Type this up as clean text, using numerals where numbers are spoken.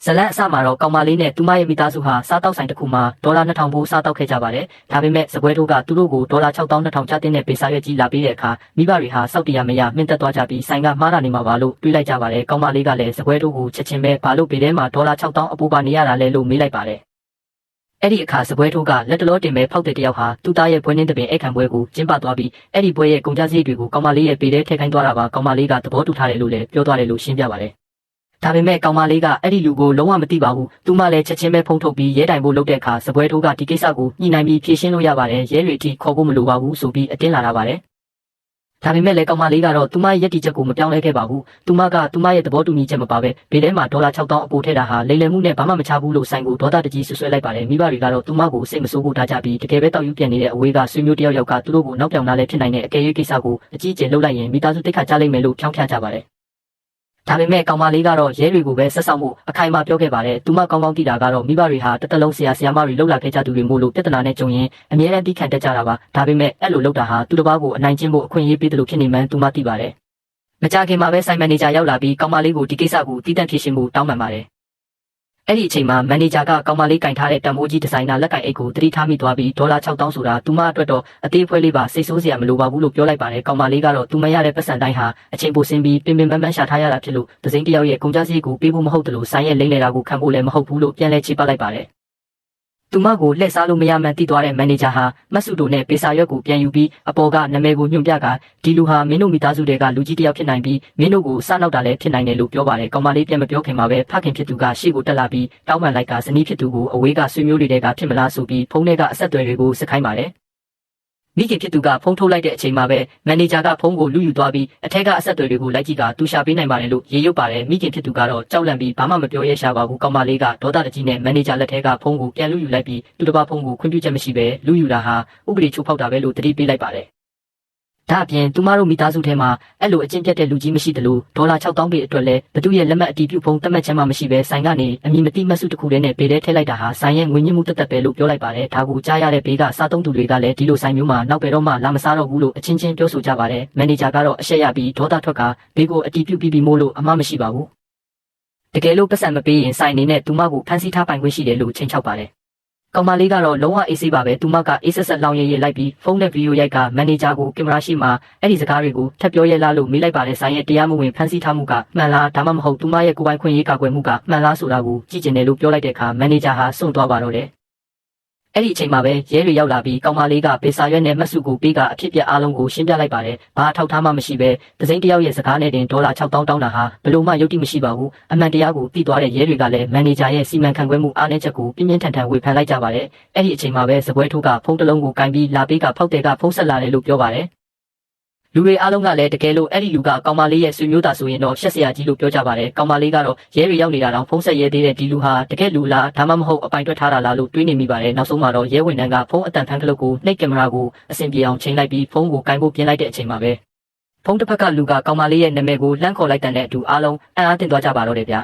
ဇလန်အစမှာတော့ကောင်မလေးနဲ့သူမရဲ့မိသားစုဟာစားတောက်ဆိုင်တစ်ခုမှာဒေါ်လာ2000ဘိုးစားတောက်ခဲ့ကြပါတယ်။ဒါပေမဲ့စပွဲထိုးကသူတို့ကိုဒေါ်လာ6200ကျတင်တဲ့ပေးစာရွက်ကြီးလာပေးတဲ့အခါမိဘတွေဟာစောက်တရားမရမြင့်တက်သွားကြပြီးဆိုင်ကမှားတာနေမှာပါလို့တွေးလိုက်ကြပါတယ်။ကောင်မလေးကလည်းစပွဲထိုးကိုချက်ချင်းပဲဘာလို့ပေးထဲမှာဒေါ်လာ6000အပူပါနေရတာလဲလို့မေးလိုက်ပါတယ်။အဲ့ဒီအခါစပွဲထိုးကလက်တလောတင်မဲ့ဖောက်တဲ့တယောက်ဟာသူ့သားရဲ့ပွဲနှင်းတပင်အိတ်ခံပွဲကိုကျင်းပသွားပြီးအဲ့ဒီပွဲရဲ့ကုန်ကြစည်တွေကိုကောင်မလေးရဲ့ပေးထဲထည့်ခိုင်းသွားတာပါကောင်မလေးကသဘောတူထားတယ်လို့လည်းပြောသွားတယ်လို့ရှင်းပြပါတယ်ဒါပေမဲ့ကောင်မလေးကအဲ့ဒီလူကိုလုံးဝမသိပါဘူး။သူမလည်းချက်ချင်းပဲဖုံးထုတ်ပြီးရဲတိုင်ဖို့လုပ်တဲ့အခါစပွဲထိုးကဒီကိစ္စကိုညှိနှိုင်းပြီးဖြေရှင်းလို့ရပါတယ်။ရဲတွေအထိခေါ်ဖို့မလိုပါဘူးဆိုပြီးအတင်းလာတာပါတယ်။ဒါပေမဲ့လည်းကောင်မလေးကတော့သူမရဲ့ရည်တည်ချက်ကိုမပြောင်းလဲခဲ့ပါဘူး။သူမကသူမရဲ့သဘောတူညီချက်မပါပဲဘေးထဲမှာဒေါ်လာ6000အပိုထည့်တာဟာလိမ်လည်မှုနဲ့ဘာမှမချဘူးလို့ဆိုင်ကိုဒေါသတကြီးဆွဆွဲလိုက်ပါတယ်။မိဘတွေကတော့သူမကိုစိတ်မဆိုးဖို့ထားကြပြီးတကယ်ပဲတောက်ယူပြန်နေတဲ့အဝေးကဆွေမျိုးတယောက်ယောက်ကသူတို့ကိုနောက်ပြောင်လာလဲဖြစ်နိုင်တဲ့အကယ်၍ကိစ္စကိုအကြီးအကျယ်လှုပ်လိုက်ရင်မိသားစုတိတ်ခါကြလိမ့်မယ်လို့ဖြောင်းဖျကြပါတယ်ဒါပေမဲ့ကောင်မလေးကတော့ရဲတွေကိုပဲဆက်ဆောင်မှုအခိုင်အမာပြောခဲ့ပါတယ်။သူမကောင်းကောင်းသိတာကတော့မိဘတွေဟာတတလုံးဆရာမတွေလှုပ်လာခဲ့ကြသူတွေမို့လို့ပြဿနာနဲ့ကြုံရင်အမြဲတမ်းတီးခံတတ်ကြတာပါ။ဒါပေမဲ့အဲ့လိုလုပ်တာဟာသူတစ်ပါးကိုအနိုင်ကျင့်ဖို့အခွင့်အရေးပေးတယ်လို့ဖြစ်နေမှန်းသူမသိပါတယ်။မကြခင်မှာပဲဆိုင်မန်နေဂျာရောက်လာပြီးကောင်မလေးကိုဒီကိစ္စကိုတည်တံ့ဖြေရှင်းဖို့တောင်းပန်ပါတယ်။အဲ့ဒီအချိန်မှာမန်နေဂျာကကောင်မလေးကင်ထားတဲ့တံမိုးကြီးဒီဇိုင်နာလက်ကင်အိတ်ကိုတတိထားမိသွားပြီးဒေါ်လာ6000ဆိုတာသူမအတွက်တော့အသေးဖွဲလေးပါစိတ်ဆိုးစရာမလိုပါဘူးလို့ပြောလိုက်ပါတယ်ကောင်မလေးကတော့သူမရတဲ့ပတ်စံတိုင်းဟာအချိန်ပိုဆင်းပြီးပင်ပန်းပန်းရှာထားရတာဖြစ်လို့ဒဇိန်တယောက်ရဲ့ကုန်ကြစည်ကိုပေးဖို့မဟုတ်တယ်လို့ဆိုင်ရဲ့လိမ့်လေတာကိုခံဖို့လည်းမဟုတ်ဘူးလို့ပြန်လဲချိပလိုက်ပါတယ်သူမကိုလှည့်စားလို့မရမှန်းသိသွားတဲ့မန်နေဂျာဟာမတ်စုတို့နဲ့ပေးစာရွက်ကိုပြန်ယူပြီးအပေါ်ကနာမည်ကိုညွှန်ပြကဒီလူဟာမင်းတို့မိသားစုတွေကလူကြီးတစ်ယောက်ဖြစ်နိုင်ပြီးမင်းတို့ကိုစနောက်တာလည်းဖြစ်နိုင်တယ်လို့ပြောပါတယ်။ကောင်မလေးပြန်မပြောခင်မှာပဲဖခင်ဖြစ်သူကရှေ့ကိုတက်လာပြီးတောင်းပန်လိုက်ကဇနီးဖြစ်သူကိုအဝေးကဆွေမျိုးတွေကဖြစ်မလားဆိုပြီးဖုန်းထဲကအဆက်အသွယ်တွေကိုစစ်ခိုင်းပါတယ်။မိခင်ဖြစ်သူကဖုန်းထုတ်လိုက်တဲ့အချိန်မှာပဲမန်နေဂျာကဖုန်းကိုလူယူသွားပြီးအထက်ကအဆက်အသွယ်တွေကိုလိုက်ကြည့်ကသူရှာပေးနိုင်ပါတယ်လို့ရေရုပ်ပါတယ်မိခင်ဖြစ်သူကတော့ကြောက်လန့်ပြီးဘာမှမပြောရဲရှာပါဘူးကောင်မလေးကဒေါသတကြီးနဲ့မန်နေဂျာလက်ထဲကဖုန်းကိုပြန်လူယူလိုက်ပြီးသူတစ်ပါးဖုန်းကိုခွင့်ပြုချက်မရှိဘဲလူယူတာဟာဥပဒေချိုးဖောက်တာပဲလို့တတိပေးလိုက်ပါတယ်ဒါအပြင်သူမတို့မိသားစုထဲမှာအဲ့လိုအကျင့်ပြတ်တဲ့လူကြီးမရှိသလိုဒေါ်လာ6000ပေးအတွက်လဲဘသူရဲ့လက်မှတ်အတီးပြုတ်ဖုံးတက်မှတ်ချက်မှမရှိဘဲဆိုင်ကနေအမည်မသိမှတ်စုတစ်ခုတည်းနဲ့ပေးထဲထည့်လိုက်တာဟာဆိုင်ရဲ့ငွေညှိမှုတက်တက်ပဲလို့ပြောလိုက်ပါတယ်ဒါကိုကြားရတဲ့ဘေးကစားသုံးသူတွေကလည်းဒီလိုဆိုင်မျိုးမှာနောက်ပဲတော့မှလာမစားတော့ဘူးလို့အချင်းချင်းပြောဆိုကြပါတယ်မန်နေဂျာကတော့အရှက်ရပြီးဒေါသထွက်ကဘေးကိုအတီးပြုတ်ပြီးမို့လို့အမှမရှိပါဘူးတကယ်လို့ပတ်စံမပေးရင်ဆိုင်အနေနဲ့သူမကိုဖမ်းဆီးထားပိုင်ခွင့်ရှိတယ်လို့ချိန်ချောက်ပါတယ်ကောင်မလေးကတော့လုံးဝအေးဆေးပါပဲသူမကအေးဆက်ဆက်လောင်ရည်လိုက်ပြီးဖုန်းနဲ့ဗီဒီယိုရိုက်ကမန်နေဂျာကိုကင်မရာရှိမှအဲ့ဒီစကားတွေကိုထပ်ပြောရဲလားလို့မေးလိုက်ပါတယ်ဆိုင်ရဲ့တရားမဝင်ဖန်ဆီးထားမှုကမှန်လားဒါမှမဟုတ်သူမရဲ့ကိုယ်ပိုင်ခွင့်ရေးကာကွယ်မှုကမှန်လားဆိုတာကိုကြည့်ကျင်တယ်လို့ပြောလိုက်တဲ့အခါမန်နေဂျာဟာစွန့်သွားပါတော့တယ်အဲ့ဒီအချိန်မှာပဲရဲတွေရောက်လာပြီးကောင်မလေးကပေစာရွက်နဲ့မှတ်စုကိုပေးကအဖြစ်ပြအားလုံးကိုရှင်းပြလိုက်ပါတယ်။ဘာထောက်ထားမှမရှိပဲဒဇိန်တယောက်ရဲ့စကားနဲ့တင်ဒေါ်လာ6000တောင်းတာဟာဘယ်လိုမှယုတ်တိမရှိပါဘူး။အမှန်တရားကိုသိသွားတဲ့ရဲတွေကလည်းမန်နေဂျာရဲ့စီမံခန့်ခွဲမှုအားနည်းချက်ကိုပြင်းပြင်းထန်ထန်ဝေဖန်လိုက်ကြပါတယ်။အဲ့ဒီအချိန်မှာပဲစပွဲထိုးကဖုန်းတစ်လုံးကိုကင်ပြီးလာပေးကဖောက်တဲ့ကဖုန်းဆက်လာတယ်လို့ပြောပါတယ်။လူတွေအားလုံးကလည်းတကယ်လို့အဲ့ဒီလူကကောင်မလေးရဲ့ဆွေမျိုးသားဆိုရင်တော့ရှက်စရာကြီးလို့ပြောကြပါတယ်ကောင်မလေးကတော့ရဲတွေရောက်နေတာတောင်ဖုန်းဆက်ရဲသေးတဲ့ဒီလူဟာတကယ်လူလားဒါမှမဟုတ်အပိုင်တွက်ထားတာလားလို့တွေးနေမိပါတယ်နောက်ဆုံးမှာတော့ရဲဝန်ထမ်းကဖုန်းအတန်ဖန်ကလုတ်ကိုနှိပ်ကင်မရာကိုအဆင်ပြေအောင်ချိန်လိုက်ပြီးဖုန်းကိုကင်ဖို့ပြင်လိုက်တဲ့အချိန်မှာပဲဖုန်းတစ်ဖက်ကလူကကောင်မလေးရဲ့နာမည်ကိုလှမ်းခေါ်လိုက်တဲ့အတူအားလုံးအံ့အားသင့်သွားကြပါတော့တယ်ဗျာ